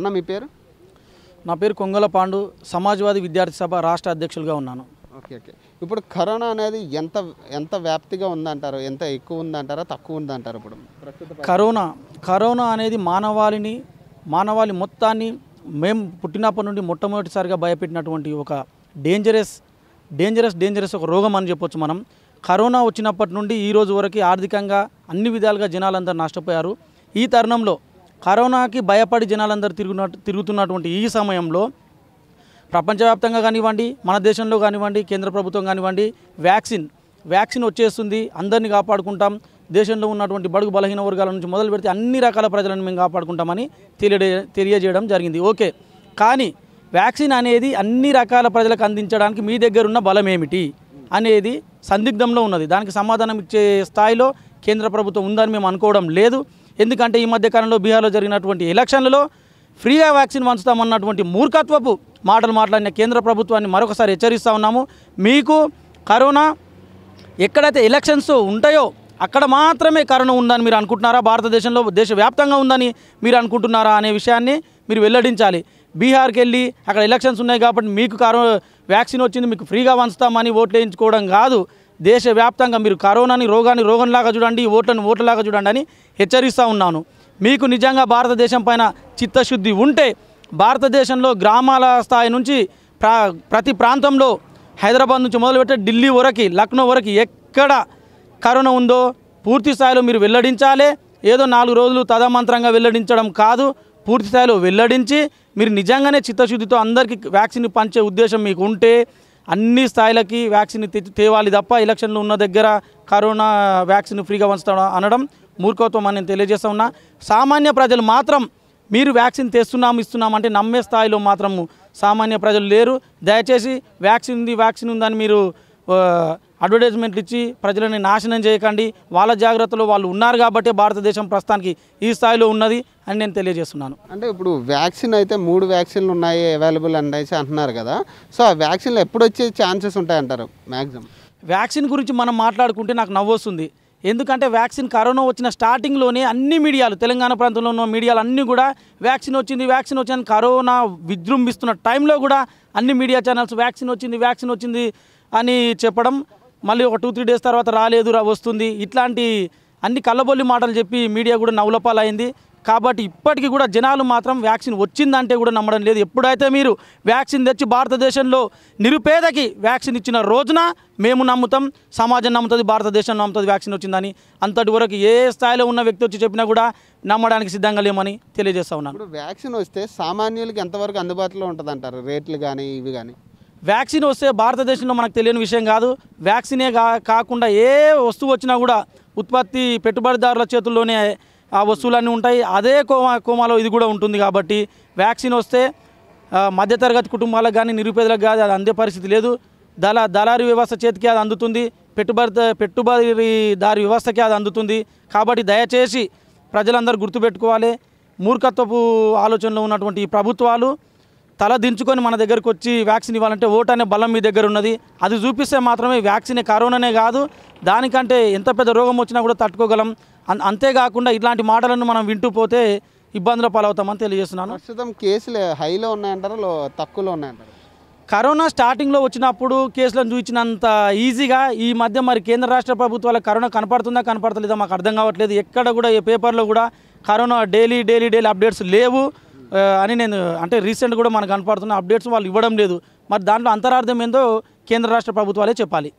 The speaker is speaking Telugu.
అన్న మీ పేరు? నా పేరు కొంగల పాండు, సమాజ్వాదీ విద్యార్థి సభ రాష్ట్ర అధ్యక్షులుగా ఉన్నాను. Okay okay. ఇప్పుడు కరోనా అనేది ఎంత ఎంత వ్యాప్తిగా ఉందంటారు? ఎంత ఎక్కువ ఉందంటారా, తక్కువ ఉందంటారు? ఇప్పుడు కరోనా అనేది మానవాళి మొత్తాన్ని మేము పుట్టినప్పటి నుండి మొట్టమొదటిసారిగా భయపెట్టినటువంటి ఒక డేంజరస్ ఒక రోగం అని చెప్పొచ్చు మనం. కరోనా వచ్చినప్పటి నుండి ఈ రోజు వరకు ఆర్థికంగా అన్ని విధాలుగా జనాలందరూ నష్టపోయారు. ఈ తరుణంలో కరోనాకి భయపడి జనాలందరూ తిరుగుతున్నటువంటి ఈ సమయంలో ప్రపంచవ్యాప్తంగా కానివ్వండి, మన దేశంలో కానివ్వండి, కేంద్ర ప్రభుత్వం కానివ్వండి, వ్యాక్సిన్ వచ్చేస్తుంది, అందరినీ కాపాడుకుంటాం, దేశంలో ఉన్నటువంటి బడుగు బలహీన వర్గాల నుంచి మొదలు పెడితే అన్ని రకాల ప్రజలను మేము కాపాడుకుంటామని తెలియజేయడం జరిగింది. ఓకే, కానీ వ్యాక్సిన్ అనేది అన్ని రకాల ప్రజలకు అందించడానికి మీ దగ్గర ఉన్న బలం ఏమిటి అనేది సందిగ్ధంలో ఉన్నది. దానికి సమాధానం ఇచ్చే స్థాయిలో కేంద్ర ప్రభుత్వం ఉందని మేము అనుకోవడం లేదు. ఎందుకంటే ఈ మధ్యకాలంలో బీహార్లో జరిగినటువంటి ఎలక్షన్లలో ఫ్రీగా వ్యాక్సిన్ పంచుతామన్నటువంటి మూర్ఖత్వపు మాటలు మాట్లాడిన కేంద్ర ప్రభుత్వాన్ని మరొకసారి హెచ్చరిస్తూ ఉన్నాము. మీకు కరోనా ఎక్కడైతే ఎలక్షన్స్ ఉంటాయో అక్కడ మాత్రమే కరోనా ఉందని మీరు అనుకుంటున్నారా, భారతదేశంలో దేశవ్యాప్తంగా ఉందని మీరు అనుకుంటున్నారా అనే విషయాన్ని మీరు వెల్లడించాలి. బీహార్కి వెళ్ళి అక్కడ ఎలక్షన్స్ ఉన్నాయి కాబట్టి మీకు వ్యాక్సిన్ వచ్చింది, మీకు ఫ్రీగా పంచుతామని ఓట్లు వేయించుకోవడం కాదు. దేశవ్యాప్తంగా మీరు కరోనాని రోగంలాగా చూడండి, ఓట్లలాగా చూడండి అని హెచ్చరిస్తూ ఉన్నాను. మీకు నిజంగా భారతదేశం పైన చిత్తశుద్ధి ఉంటే భారతదేశంలో గ్రామాల స్థాయి నుంచి ప్రతి ప్రాంతంలో హైదరాబాద్ నుంచి మొదలుపెట్టే ఢిల్లీ వరకు, లక్నో వరకు ఎక్కడ కరోనా ఉందో పూర్తి స్థాయిలో మీరు వెల్లడించాలి. ఏదో 4 రోజులు తదమంత్రంగా వెల్లడించడం కాదు, పూర్తి స్థాయిలో వెల్లడించి మీరు నిజంగానే చిత్తశుద్ధితో అందరికీ వ్యాక్సిన్ పంచే ఉద్దేశం మీకు ఉంటే అన్ని స్థాయిలకి వ్యాక్సిన్ తేవాలి తప్ప ఎలక్షన్లు ఉన్న దగ్గర కరోనా వ్యాక్సిన్ ఫ్రీగా పంచుతాం అనడం మూర్ఖత్వం అని నేను తెలియజేస్తా ఉన్నా. సామాన్య ప్రజలు మాత్రం మీరు వ్యాక్సిన్ ఇస్తున్నామంటే నమ్మే స్థాయిలో మాత్రం సామాన్య ప్రజలు లేరు. దయచేసి వ్యాక్సిన్ ఉందని మీరు అడ్వర్టైజ్మెంట్లు ఇచ్చి ప్రజలని నాశనం చేయకండి. వాళ్ళ జాగ్రత్తలో వాళ్ళు ఉన్నారు కాబట్టి భారతదేశం ప్రస్తుతానికి ఈ స్థాయిలో ఉన్నది అని నేను తెలియజేస్తున్నాను. అంటే ఇప్పుడు వ్యాక్సిన్ అయితే 3 వ్యాక్సిన్లు ఉన్నాయి అవైలబుల్ అనేసి అంటున్నారు కదా, సో ఆ వ్యాక్సిన్లు ఎప్పుడు వచ్చే ఛాన్సెస్ ఉంటాయంటారు? మ్యాక్సిమం వ్యాక్సిన్ గురించి మనం మాట్లాడుకుంటే నాకు నవ్వు వస్తుంది. ఎందుకంటే కరోనా వచ్చిన స్టార్టింగ్లోనే అన్ని మీడియాలు, తెలంగాణ ప్రాంతంలో ఉన్న మీడియాలు అన్నీ కూడా వ్యాక్సిన్ వచ్చింది కరోనా విజృంభిస్తున్న టైంలో కూడా అన్ని మీడియా ఛానల్స్ వ్యాక్సిన్ వచ్చింది అని చెప్పడం, మళ్ళీ ఒక 2-3 డేస్ తర్వాత రాలేదు వస్తుంది, ఇట్లాంటి అన్ని కళ్ళబొల్లి మాటలు చెప్పి మీడియా కూడా నవ్వులపాలైంది. కాబట్టి ఇప్పటికీ కూడా జనాలు మాత్రం వ్యాక్సిన్ వచ్చిందంటే కూడా నమ్మడం లేదు. ఎప్పుడైతే మీరు వ్యాక్సిన్ తెచ్చి భారతదేశంలో నిరుపేదకి వ్యాక్సిన్ ఇచ్చిన రోజున మేము నమ్ముతాం, సమాజం నమ్ముతుంది, భారతదేశం నమ్ముతుంది వ్యాక్సిన్ వచ్చిందని. అంతటి వరకు ఏ స్థాయిలో ఉన్న వ్యక్తి వచ్చి చెప్పినా కూడా నమ్మడానికి సిద్ధంగా లేమని తెలియజేస్తా ఉన్నాను. ఇప్పుడు వ్యాక్సిన్ వస్తే సామాన్యులకి ఎంతవరకు అందుబాటులో ఉంటుంది అంటారు? రేట్లు కానీ ఇవి కానీ? వ్యాక్సిన్ వస్తే భారతదేశంలో మనకు తెలియని విషయం కాదు. వ్యాక్సినే కాకుండా ఏ వస్తువు వచ్చినా కూడా ఉత్పత్తి పెట్టుబడిదారుల చేతుల్లోనే ఆ వస్తువులన్నీ ఉంటాయి. అదే కోమాలో ఇది కూడా ఉంటుంది. కాబట్టి వ్యాక్సిన్ వస్తే మధ్యతరగతి కుటుంబాలకు కానీ నిరుపేదలకు కానీ అది అందే పరిస్థితి లేదు. దళారీ వ్యవస్థ చేతికి అది అందుతుంది, పెట్టుబడిదారి వ్యవస్థకి అది అందుతుంది. కాబట్టి దయచేసి ప్రజలందరూ గుర్తుపెట్టుకోవాలి, మూర్ఖత్వపు ఆలోచనలో ఉన్నటువంటి ఈ ప్రభుత్వాలు తల దించుకొని మన దగ్గరకు వచ్చి వ్యాక్సిన్ ఇవ్వాలంటే ఓటు అనే బలం మీ దగ్గర ఉన్నది, అది చూపిస్తే మాత్రమే వ్యాక్సినే కరోనానే కాదు, దానికంటే ఎంత పెద్ద రోగం వచ్చినా కూడా తట్టుకోగలం. అంతేకాకుండా ఇట్లాంటి మాటలను మనం వింటూ పోతే ఇబ్బందుల పాలవుతామని తెలియజేస్తున్నాను. ప్రస్తుతం కేసులు హైలో ఉన్నాయంటారా, తక్కువలో ఉన్నాయంటారా? కరోనా స్టార్టింగ్లో వచ్చినప్పుడు కేసులను చూపించినంత ఈజీగా ఈ మధ్య మరి కేంద్ర రాష్ట్ర ప్రభుత్వాలకు కరోనా కనపడతలేదా మాకు అర్థం కావట్లేదు. ఎక్కడ కూడా ఏ పేపర్లో కూడా కరోనా డైలీ అప్డేట్స్ లేవు అని నేను అంటే రీసెంట్ కూడా మనకు కనపడుతున్న అప్డేట్స్ వాళ్ళు ఇవ్వడం లేదు. మరి దాంట్లో అంతరార్థం ఏందో కేంద్ర రాష్ట్ర ప్రభుత్వాలే చెప్పాలి.